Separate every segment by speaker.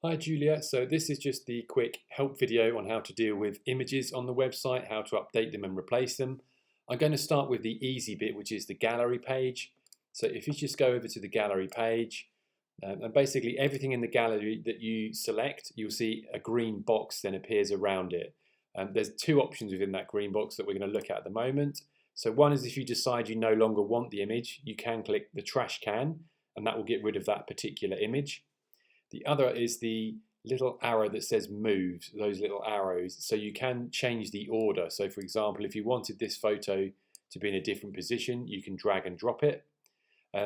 Speaker 1: Hi Julia, so this is just the quick help video on how to deal with images on the website, how to update them and replace them. I'm going to start with the easy bit, which is the gallery page. So if you just go over to the gallery page, and basically everything in the gallery that you select, you'll see a green box then appears around it. There's two options within that green box that we're going to look at the moment. So one is if you decide you no longer want the image, you can click the trash can and that will get rid of that particular image. The other is the little arrow that says move, those little arrows. So you can change the order. So for example, if you wanted this photo to be in a different position, you can drag and drop it.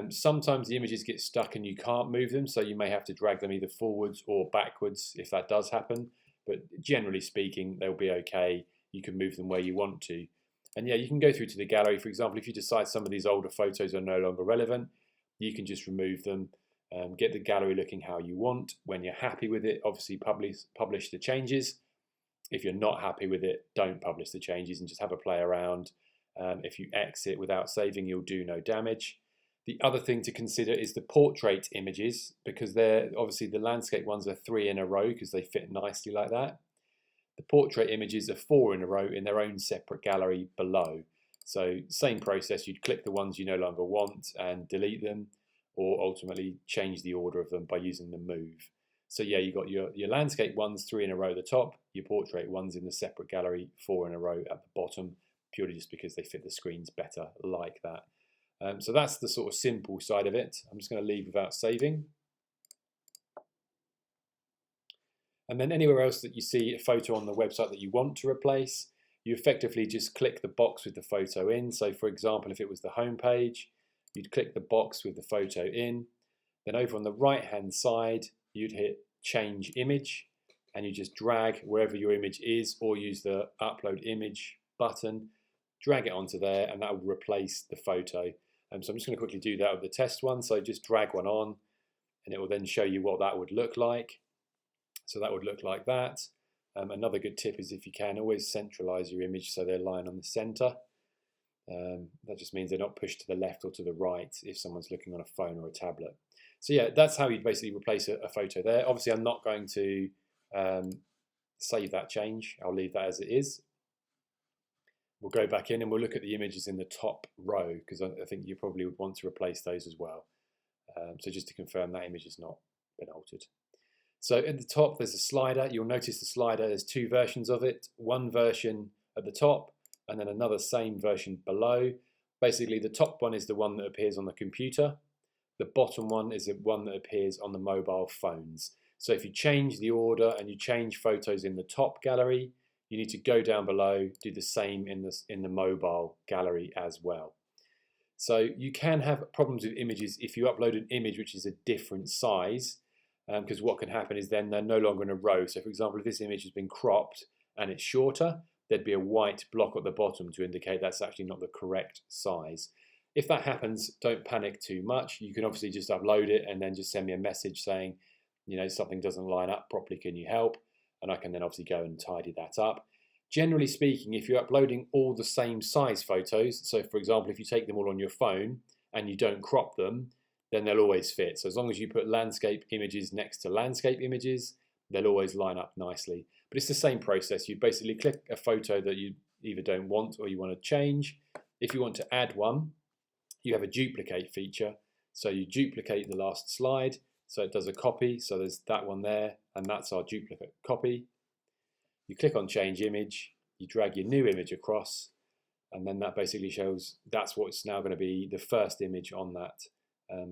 Speaker 1: Sometimes the images get stuck and you can't move them, so you may have to drag them either forwards or backwards if that does happen. But generally speaking, they'll be okay. You can move them where you want to. And yeah, you can go through to the gallery. For example, if you decide some of these older photos are no longer relevant, you can just remove them. Get the gallery looking how you want. When you're happy with it, obviously publish the changes. If you're not happy with it, don't publish the changes and just have a play around. If you exit without saving, you'll do no damage. The other thing to consider is the portrait images, because they're obviously the landscape ones are 3 in a row because they fit nicely like that. The portrait images are 4 in a row in their own separate gallery below. So same process, you'd click the ones you no longer want and delete them, or ultimately change the order of them by using the move. So yeah, you've got your landscape ones 3 in a row at the top, your portrait ones in the separate gallery 4 in a row at the bottom, purely just because they fit the screens better like that. So that's the sort of simple side of it. I'm just going to leave without saving. And then anywhere else that you see a photo on the website that you want to replace, you effectively just click the box with the photo in. So for example, if it was the home page, you'd click the box with the photo in. Then over on the right hand side, you'd hit change image and you just drag wherever your image is, or use the upload image button, drag it onto there, and that will replace the photo. So I'm just going to quickly do that with the test one. So just drag one on and it will then show you what that would look like. So that would look like that. Another good tip is, if you can, always centralize your image so they're lying on the center. That just means they're not pushed to the left or to the right if someone's looking on a phone or a tablet. So yeah, that's how you basically replace a photo there. Obviously, I'm not going to save that change. I'll leave that as it is. We'll go back in and we'll look at the images in the top row, because I think you probably would want to replace those as well. So just to confirm, that image has not been altered. So at the top, there's a slider. You'll notice the slider, there's 2 versions of it. One version at the top, and then another same version below. Basically, the top one is the one that appears on the computer. The bottom one is the one that appears on the mobile phones. So if you change the order and you change photos in the top gallery, you need to go down below, do the same in the mobile gallery as well. So you can have problems with images if you upload an image which is a different size, because what can happen is then they're no longer in a row. So for example, if this image has been cropped and it's shorter, there'd be a white block at the bottom to indicate that's actually not the correct size. If that happens, don't panic too much. You can obviously just upload it and then just send me a message saying, you know, something doesn't line up properly, can you help? And I can then obviously go and tidy that up. Generally speaking, if you're uploading all the same size photos, so for example, if you take them all on your phone and you don't crop them, then they'll always fit. So as long as you put landscape images next to landscape images, they'll always line up nicely. But it's the same process. You basically click a photo that you either don't want or you want to change. If you want to add one, you have a duplicate feature. So you duplicate the last slide, so it does a copy. So there's that one there, and that's our duplicate copy. You click on change image, you drag your new image across, and then that basically shows that's what's now going to be the first image on that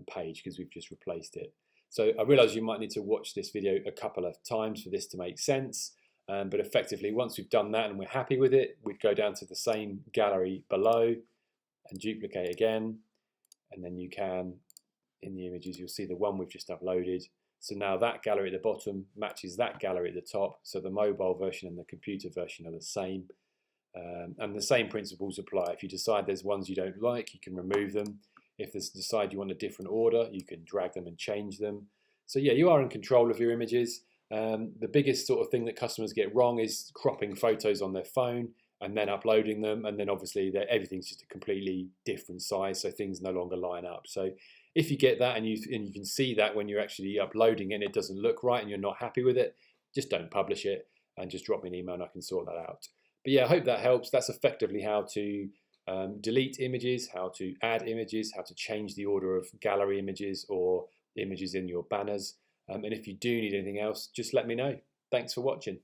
Speaker 1: page, because we've just replaced it. So I realize you might need to watch this video a couple of times for this to make sense, but effectively once we've done that and we're happy with it, we'd go down to the same gallery below and duplicate again, and then you can, in the images, you'll see the one we've just uploaded. So now that gallery at the bottom matches that gallery at the top, so the mobile version and the computer version are the same. And the same principles apply. If you decide there's ones you don't like, you can remove them. If you decide you want a different order, you can drag them and change them. So yeah, you are in control of your images. The biggest sort of thing that customers get wrong is cropping photos on their phone and then uploading them, and then obviously everything's just a completely different size, so things no longer line up. So If you get that and you can see that when you're actually uploading it and it doesn't look right and you're not happy with it, just don't publish it and just drop me an email and I can sort that out. But yeah, I hope that helps. That's effectively how to delete images, how to add images, how to change the order of gallery images or images in your banners. And if you do need anything else, just let me know. Thanks for watching.